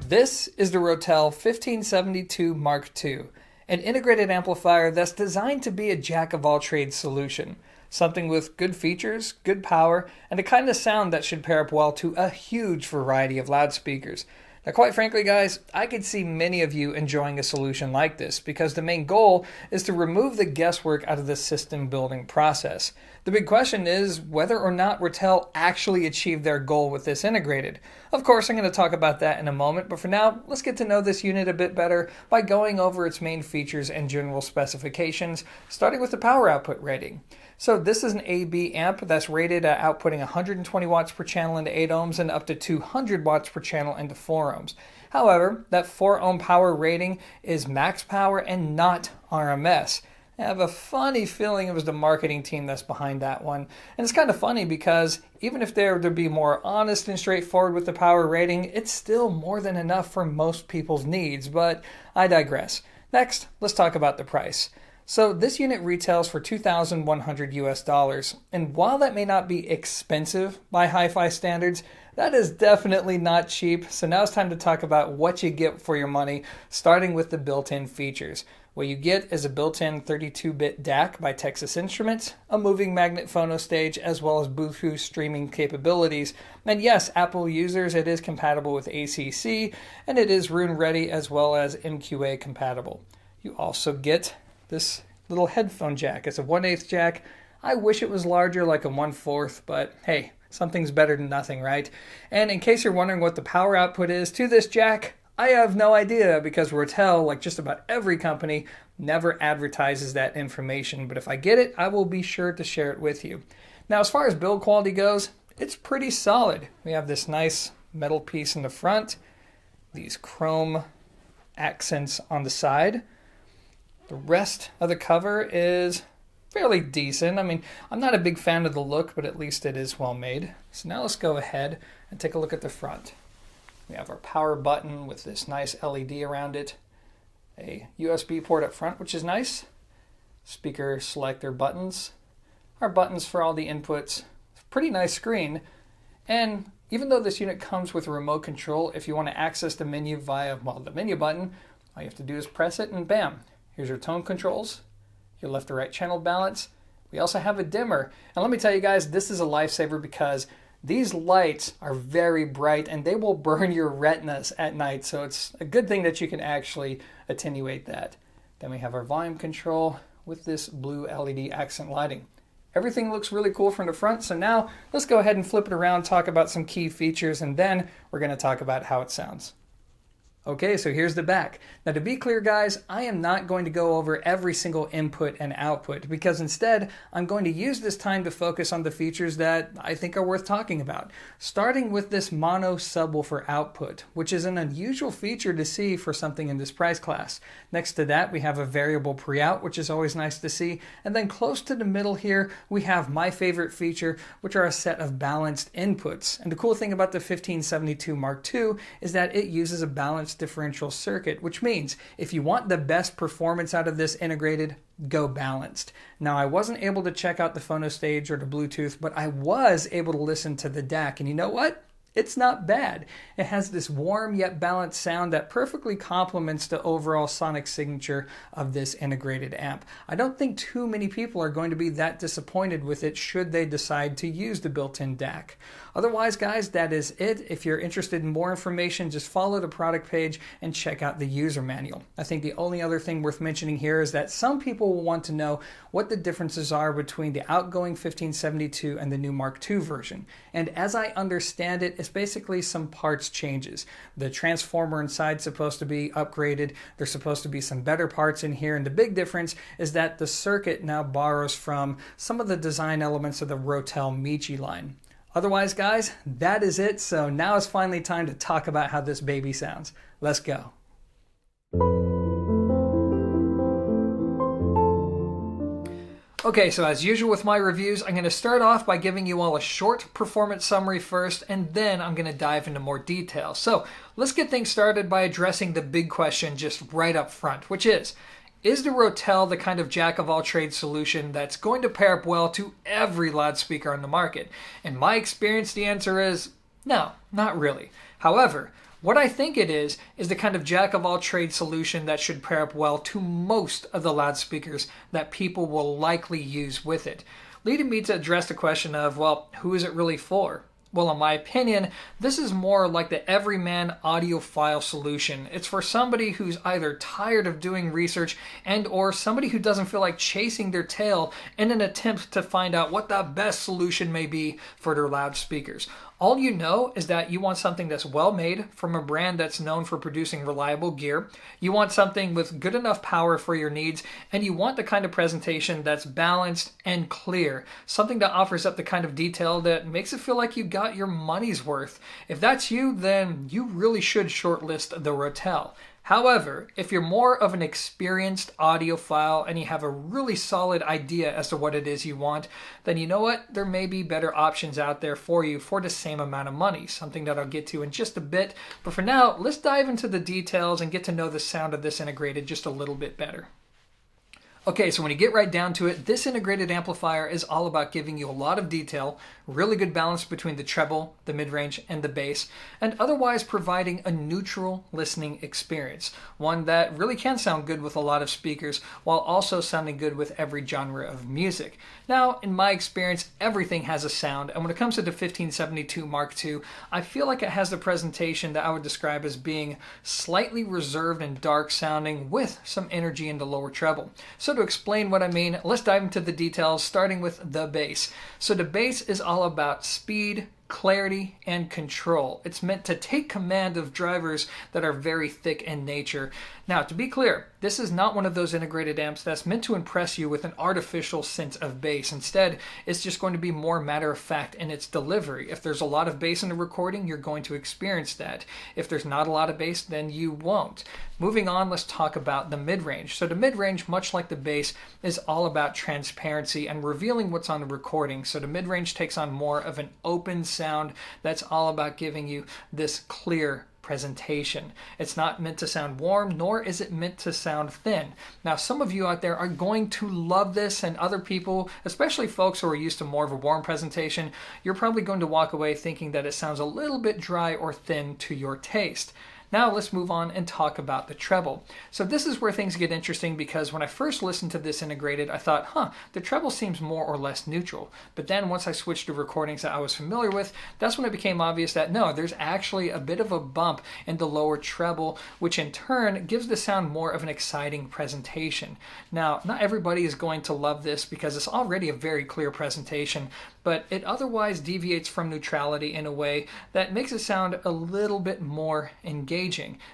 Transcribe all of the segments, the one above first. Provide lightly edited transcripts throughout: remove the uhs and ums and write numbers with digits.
This is the Rotel 1572 Mark II, an integrated amplifier that's designed to be a jack-of-all-trades solution. Something with good features, good power, and a kind of sound that should pair up well to a huge variety of loudspeakers. Now, quite frankly, guys, I could see many of you enjoying a solution like this because the main goal is to remove the guesswork out of the system building process. The big question is whether or not Rotel actually achieved their goal with this integrated. Of course, I'm going to talk about that in a moment, but for now, let's get to know this unit a bit better by going over its main features and general specifications, starting with the power output rating. So this is an AB amp that's rated at outputting 120 watts per channel into 8 ohms and up to 200 watts per channel into 4 ohms. However, that 4 ohm power rating is max power and not RMS. I have a funny feeling it was the marketing team that's behind that one. And it's kind of funny because even if they're to be more honest and straightforward with the power rating, it's still more than enough for most people's needs, but I digress. Next, let's talk about the price. So this unit retails for $2,100 US, and while that may not be expensive by hi-fi standards, that is definitely not cheap. So now it's time to talk about what you get for your money, starting with the built-in features. What you get is a built-in 32-bit DAC by Texas Instruments, a moving magnet phono stage, as well as Bluetooth streaming capabilities. And yes, Apple users, it is compatible with ACC, and it is Roon ready as well as MQA compatible. You also get this little headphone jack. It's a 1/8 jack. I wish it was larger, like a 1/4, but hey, something's better than nothing, right? And in case you're wondering what the power output is to this jack, I have no idea because Rotel, like just about every company, never advertises that information. But if I get it, I will be sure to share it with you. Now, as far as build quality goes, it's pretty solid. We have this nice metal piece in the front, these chrome accents on the side. The rest of the cover is fairly decent. I mean, I'm not a big fan of the look, but at least it is well made. So now let's go ahead and take a look at the front. We have our power button with this nice LED around it. A USB port up front, which is nice. Speaker selector buttons. Our buttons for all the inputs. Pretty nice screen. And even though this unit comes with a remote control, if you want to access the menu via, well, the menu button, all you have to do is press it and bam. Here's your tone controls, your left to right channel balance. We also have a dimmer. And let me tell you guys, this is a lifesaver because these lights are very bright and they will burn your retinas at night. So it's a good thing that you can actually attenuate that. Then we have our volume control with this blue LED accent lighting. Everything looks really cool from the front. So now let's go ahead and flip it around, talk about some key features, and then we're going to talk about how it sounds. Okay, so here's the back. Now to be clear guys, I am not going to go over every single input and output because instead I'm going to use this time to focus on the features that I think are worth talking about. Starting with this mono subwoofer output, which is an unusual feature to see for something in this price class. Next to that we have a variable pre-out, which is always nice to see. And then close to the middle here we have my favorite feature, which are a set of balanced inputs. And the cool thing about the 1572 Mark II is that it uses a balanced differential circuit, which means if you want the best performance out of this integrated, go balanced. Now, I wasn't able to check out the phono stage or the Bluetooth, but I was able to listen to the DAC, and you know what? It's not bad. It has this warm yet balanced sound that perfectly complements the overall sonic signature of this integrated amp. I don't think too many people are going to be that disappointed with it should they decide to use the built-in DAC. Otherwise, guys, that is it. If you're interested in more information, just follow the product page and check out the user manual. I think the only other thing worth mentioning here is that some people will want to know what the differences are between the outgoing 1572 and the new Mark II version. And as I understand it, it's basically some parts changes. The transformer inside is supposed to be upgraded. There's supposed to be some better parts in here. And the big difference is that the circuit now borrows from some of the design elements of the Rotel Michi line. Otherwise, guys, that is it. So now it's finally time to talk about how this baby sounds. Let's go. Okay, so as usual with my reviews, I'm going to start off by giving you all a short performance summary first, and then I'm going to dive into more detail. So let's get things started by addressing the big question just right up front, which is the Rotel the kind of jack-of-all-trades solution that's going to pair up well to every loudspeaker on the market? In my experience, the answer is no, not really. However, What I think it is the kind of jack of all trades solution that should pair up well to most of the loudspeakers that people will likely use with it. Leading me to address the question of, well, who is it really for? Well, in my opinion, this is more like the everyman audiophile solution. It's for somebody who's either tired of doing research and or somebody who doesn't feel like chasing their tail in an attempt to find out what the best solution may be for their loudspeakers. All you know is that you want something that's well made from a brand that's known for producing reliable gear. You want something with good enough power for your needs, and you want the kind of presentation that's balanced and clear. Something that offers up the kind of detail that makes it feel like you got your money's worth. If that's you, then you really should shortlist the Rotel. However, if you're more of an experienced audiophile and you have a really solid idea as to what it is you want, then you know what? There may be better options out there for you for the same amount of money, something that I'll get to in just a bit. But for now, let's dive into the details and get to know the sound of this integrated just a little bit better. Okay, so when you get right down to it, this integrated amplifier is all about giving you a lot of detail, really good balance between the treble, the mid-range, and the bass, and otherwise providing a neutral listening experience. One that really can sound good with a lot of speakers, while also sounding good with every genre of music. Now, in my experience, everything has a sound, and when it comes to the 1572 Mark II, I feel like it has the presentation that I would describe as being slightly reserved and dark sounding with some energy in the lower treble. So to explain what I mean, let's dive into the details, starting with the bass. So the bass is all about speed, clarity, and control. It's meant to take command of drivers that are very thick in nature. Now, to be clear, this is not one of those integrated amps that's meant to impress you with an artificial sense of bass. Instead, it's just going to be more matter of fact in its delivery. If there's a lot of bass in the recording, you're going to experience that. If there's not a lot of bass, then you won't. Moving on, let's talk about the mid-range. So the mid-range, much like the bass, is all about transparency and revealing what's on the recording. So the mid-range takes on more of an open sound that's all about giving you this clear presentation. It's not meant to sound warm, nor is it meant to sound thin. Now, some of you out there are going to love this, and other people, especially folks who are used to more of a warm presentation, you're probably going to walk away thinking that it sounds a little bit dry or thin to your taste. Now let's move on and talk about the treble. So this is where things get interesting, because when I first listened to this integrated, I thought, the treble seems more or less neutral. But then once I switched to recordings that I was familiar with, that's when it became obvious that no, there's actually a bit of a bump in the lower treble, which in turn gives the sound more of an exciting presentation. Now, not everybody is going to love this because it's already a very clear presentation, but it otherwise deviates from neutrality in a way that makes it sound a little bit more engaging.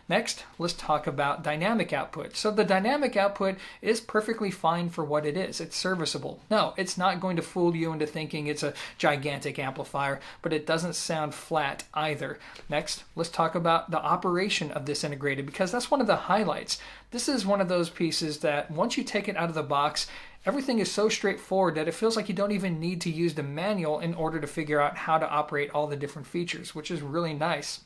Next, let's talk about dynamic output. So the dynamic output is perfectly fine for what it is. It's serviceable. No, it's not going to fool you into thinking it's a gigantic amplifier, but it doesn't sound flat either. Next, let's talk about the operation of this integrated, because that's one of the highlights. This is one of those pieces that once you take it out of the box, everything is so straightforward that it feels like you don't even need to use the manual in order to figure out how to operate all the different features, which is really nice.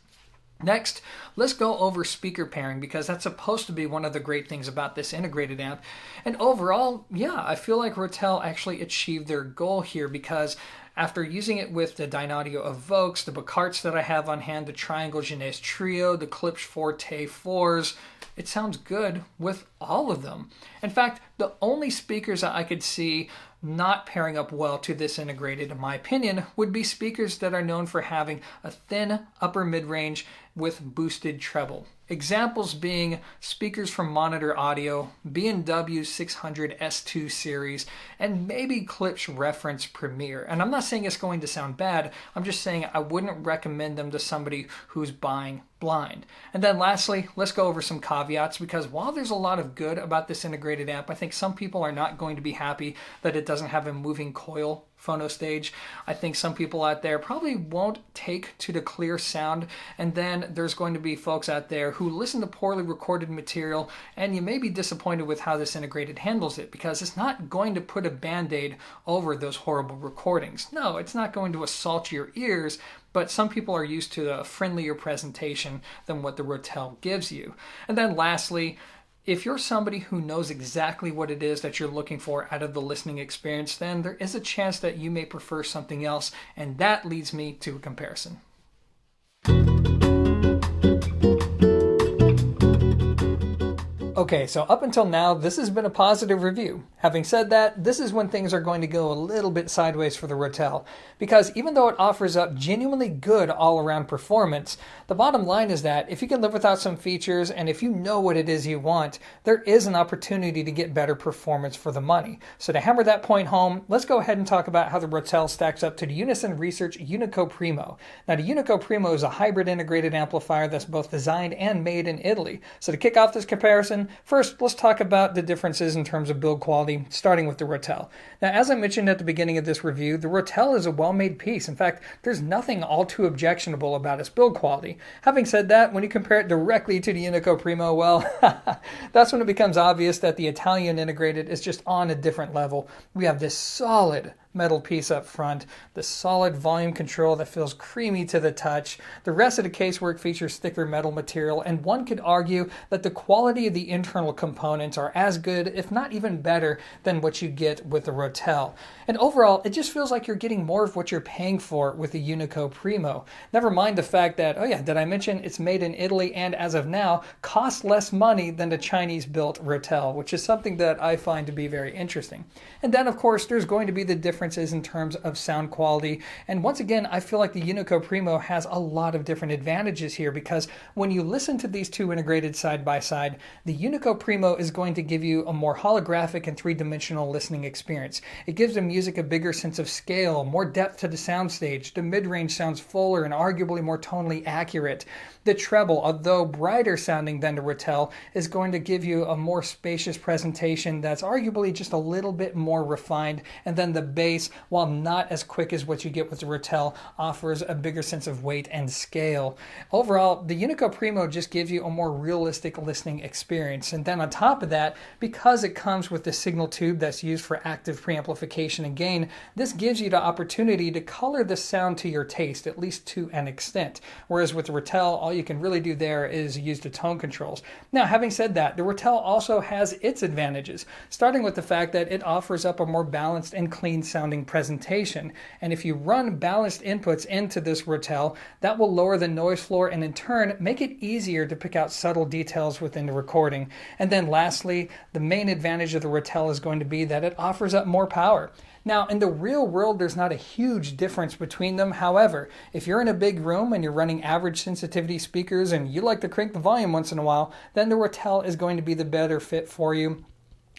Next, let's go over speaker pairing, because that's supposed to be one of the great things about this integrated amp. And overall, yeah, I feel like Rotel actually achieved their goal here, because after using it with the Dynaudio Evoques, the Becarts that I have on hand, the Triangle Jeunesse Trio, the Klipsch Forte 4s, it sounds good with all of them. In fact, the only speakers that I could see not pairing up well to this integrated, in my opinion, would be speakers that are known for having a thin upper mid-range with boosted treble. Examples being speakers from Monitor Audio, B&W 600 S2 series, and maybe Klipsch Reference Premier. And I'm not saying it's going to sound bad, I'm just saying I wouldn't recommend them to somebody who's buying blind. And then lastly, let's go over some caveats, because while there's a lot of good about this integrated amp, I think some people are not going to be happy that it doesn't have a moving coil phono stage. I think some people out there probably won't take to the clear sound, and then there's going to be folks out there who listen to poorly recorded material, and you may be disappointed with how this integrated handles it, because it's not going to put a band-aid over those horrible recordings. No, it's not going to assault your ears, but some people are used to a friendlier presentation than what the Rotel gives you. And then lastly, if you're somebody who knows exactly what it is that you're looking for out of the listening experience, then there is a chance that you may prefer something else, and that leads me to a comparison. Okay, so up until now, this has been a positive review. Having said that, this is when things are going to go a little bit sideways for the Rotel, because even though it offers up genuinely good all-around performance, the bottom line is that if you can live without some features and if you know what it is you want, there is an opportunity to get better performance for the money. So to hammer that point home, let's go ahead and talk about how the Rotel stacks up to the Unison Research Unico Primo. Now, the Unico Primo is a hybrid integrated amplifier that's both designed and made in Italy. So to kick off this comparison, first, let's talk about the differences in terms of build quality, starting with the Rotel. Now, as I mentioned at the beginning of this review, the Rotel is a well-made piece. In fact, there's nothing all too objectionable about its build quality. Having said that, when you compare it directly to the Unico Primo, well, that's when it becomes obvious that the Italian integrated is just on a different level. We have this solid metal piece up front, the solid volume control that feels creamy to the touch. The rest of the casework features thicker metal material, and one could argue that the quality of the internal components are as good, if not even better, than what you get with the Rotel. And overall, it just feels like you're getting more of what you're paying for with the Unico Primo. Never mind the fact that, oh yeah, did I mention it's made in Italy and as of now costs less money than the Chinese-built Rotel, which is something that I find to be very interesting. And then, of course, there's going to be the differences in terms of sound quality. And once again, I feel like the Unico Primo has a lot of different advantages here, because when you listen to these two integrated side by side, the Unico Primo is going to give you a more holographic and three-dimensional listening experience. It gives the music a bigger sense of scale, more depth to the soundstage. The mid-range sounds fuller and arguably more tonally accurate. The treble, although brighter sounding than the Rotel, is going to give you a more spacious presentation that's arguably just a little bit more refined. And then the bass, while not as quick as what you get with the Rotel, offers a bigger sense of weight and scale. Overall, the Unico Primo just gives you a more realistic listening experience. And then on top of that, because it comes with the signal tube that's used for active preamplification and gain, this gives you the opportunity to color the sound to your taste, at least to an extent. Whereas with the Rotel, all you can really do there is use the tone controls. Now, having said that, the Rotel also has its advantages, starting with the fact that it offers up a more balanced and clean sounding presentation. And if you run balanced inputs into this Rotel, that will lower the noise floor and in turn make it easier to pick out subtle details within the recording. And then lastly, the main advantage of the Rotel is going to be that it offers up more power. Now, in the real world, there's not a huge difference between them. However, if you're in a big room and you're running average sensitivity speakers and you like to crank the volume once in a while, then the Rotel is going to be the better fit for you.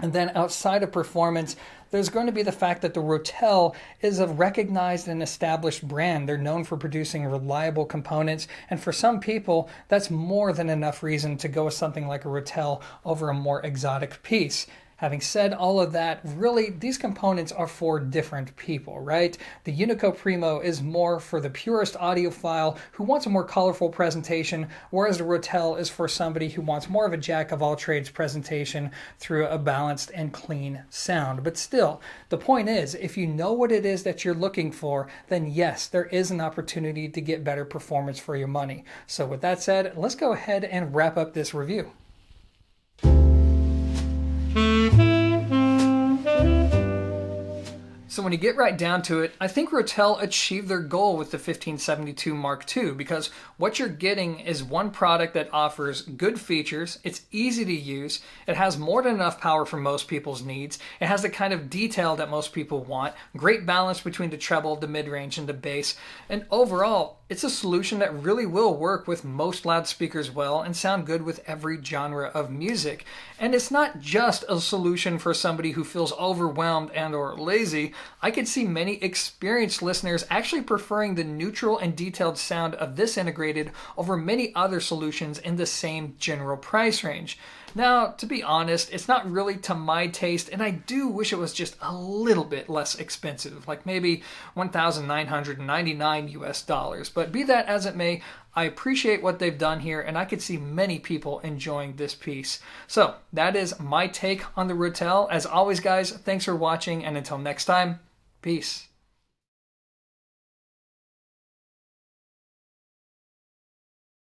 And then outside of performance, there's going to be the fact that the Rotel is a recognized and established brand. They're known for producing reliable components, and for some people, that's more than enough reason to go with something like a Rotel over a more exotic piece. Having said all of that, really, these components are for different people, right? The Unico Primo is more for the purist audiophile who wants a more colorful presentation, whereas the Rotel is for somebody who wants more of a jack-of-all-trades presentation through a balanced and clean sound. But still, the point is, if you know what it is that you're looking for, then yes, there is an opportunity to get better performance for your money. So with that said, let's go ahead and wrap up this review. So when you get right down to it, I think Rotel achieved their goal with the 1572 Mark II, because what you're getting is one product that offers good features, it's easy to use, it has more than enough power for most people's needs, it has the kind of detail that most people want, great balance between the treble, the mid-range, and the bass, and overall, it's a solution that really will work with most loudspeakers well and sound good with every genre of music. And it's not just a solution for somebody who feels overwhelmed and or lazy. I could see many experienced listeners actually preferring the neutral and detailed sound of this integrated over many other solutions in the same general price range. Now, to be honest, it's not really to my taste, and I do wish it was just a little bit less expensive, like maybe $1,999 US. But be that as it may, I appreciate what they've done here, and I could see many people enjoying this piece. So, that is my take on the Rotel. As always, guys, thanks for watching, and until next time, peace.